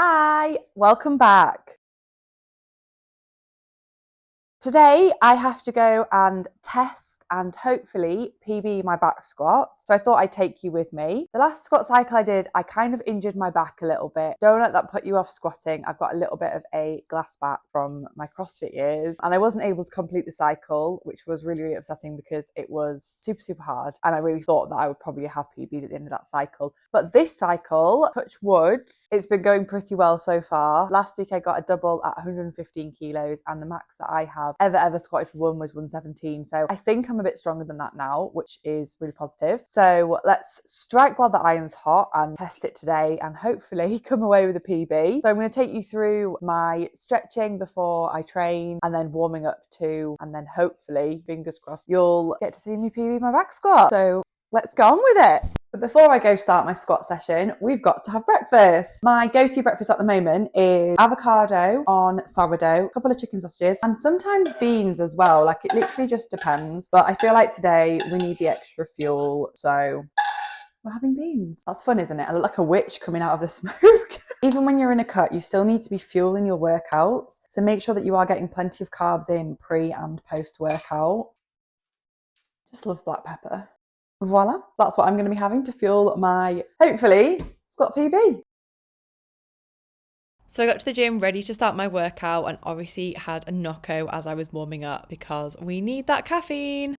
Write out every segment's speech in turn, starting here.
Hi, welcome back. Today I have to go and test and hopefully PB my back squat. So I thought I'd take you with me. The last squat cycle I did, I kind of injured my back a little bit. Don't let that put you off squatting. I've got a little bit of a glass back from my CrossFit years and I wasn't able to complete the cycle, which was really, really upsetting because it was super, super hard. And I really thought that I would probably have PB'd at the end of that cycle. But this cycle, touch wood, it's been going pretty well so far. Last week I got a double at 115 kilos and the max that I have ever squatted for one was 117. So I think I'm a bit stronger than that now, which is really positive. So let's strike while the iron's hot and test it today and hopefully come away with a PB. So I'm going to take you through my stretching before I train and then warming up too, and then hopefully, fingers crossed, you'll get to see me PB my back squat. So let's go on with it. But before I go start my squat session, we've got to have breakfast. My go-to breakfast at the moment is avocado on sourdough, a couple of chicken sausages, and sometimes beans as well. Like, it literally just depends. But I feel like today we need the extra fuel, so we're having beans. That's fun, isn't it? I look like a witch coming out of the smoke. Even when you're in a cut, you still need to be fueling your workouts. So make sure that you are getting plenty of carbs in pre and post workout. Just love black pepper. Voila, that's what I'm going to be having to fuel my, hopefully, squat PB. So I got to the gym ready to start my workout and obviously had a Nocco as I was warming up because we need that caffeine.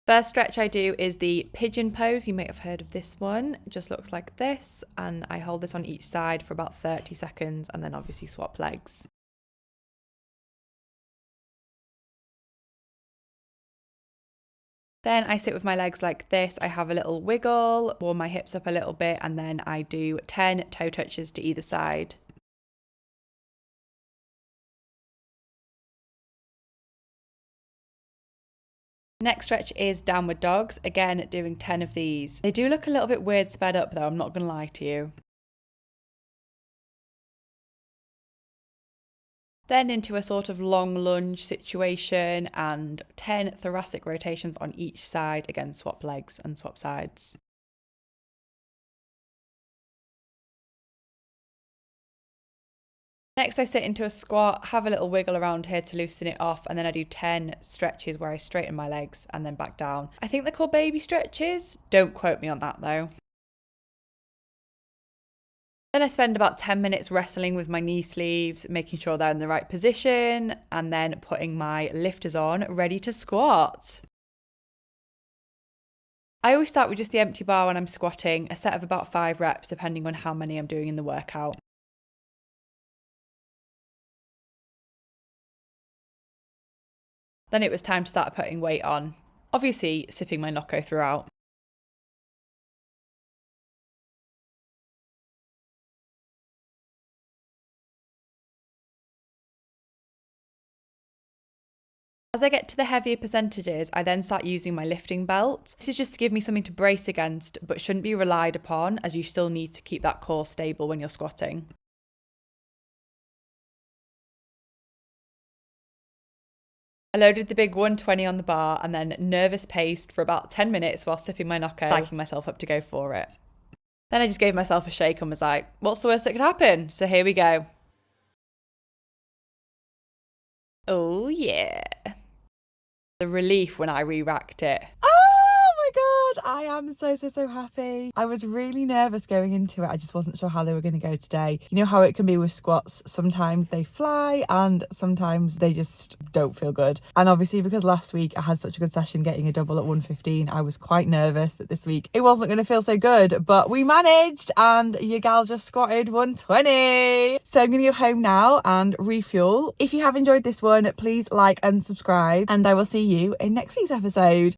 First stretch I do is the pigeon pose. You may have heard of this one. It just looks like this, and I hold this on each side for about 30 seconds and then obviously swap legs. Then I sit with my legs like this. I have a little wiggle, warm my hips up a little bit, and then I do 10 toe touches to either side. Next stretch is downward dogs, again doing 10 of these. They do look a little bit weird sped up though, I'm not going to lie to you. Then into a sort of long lunge situation and 10 thoracic rotations on each side. Again, swap legs and swap sides. Next I sit into a squat, have a little wiggle around here to loosen it off, and then I do 10 stretches where I straighten my legs and then back down. I think they're called baby stretches. Don't quote me on that though. Then I spend about 10 minutes wrestling with my knee sleeves, making sure they're in the right position, and then putting my lifters on, ready to squat. I always start with just the empty bar when I'm squatting, a set of about 5 reps depending on how many I'm doing in the workout. Then it was time to start putting weight on, obviously sipping my Nocco throughout. As I get to the heavier percentages, I then start using my lifting belt. This is just to give me something to brace against, but shouldn't be relied upon as you still need to keep that core stable when you're squatting. I loaded the big 120 on the bar and then nervous paced for about 10 minutes while sipping my Nocco, psyching myself up to go for it. Then I just gave myself a shake and was like, what's the worst that could happen? So here we go. Oh yeah. The relief when I re-racked it. Oh my god, I am so happy. I was really nervous going into it. I just wasn't sure how they were going to go today. You know how it can be with squats. Sometimes they fly and sometimes they just don't feel good. And obviously because last week I had such a good session getting a double at 115, I was quite nervous that this week it wasn't going to feel so good, but we managed and your gal just squatted 120. So I'm going to go home now and refuel. If you have enjoyed this one, please like and subscribe, and I will see you in next week's episode.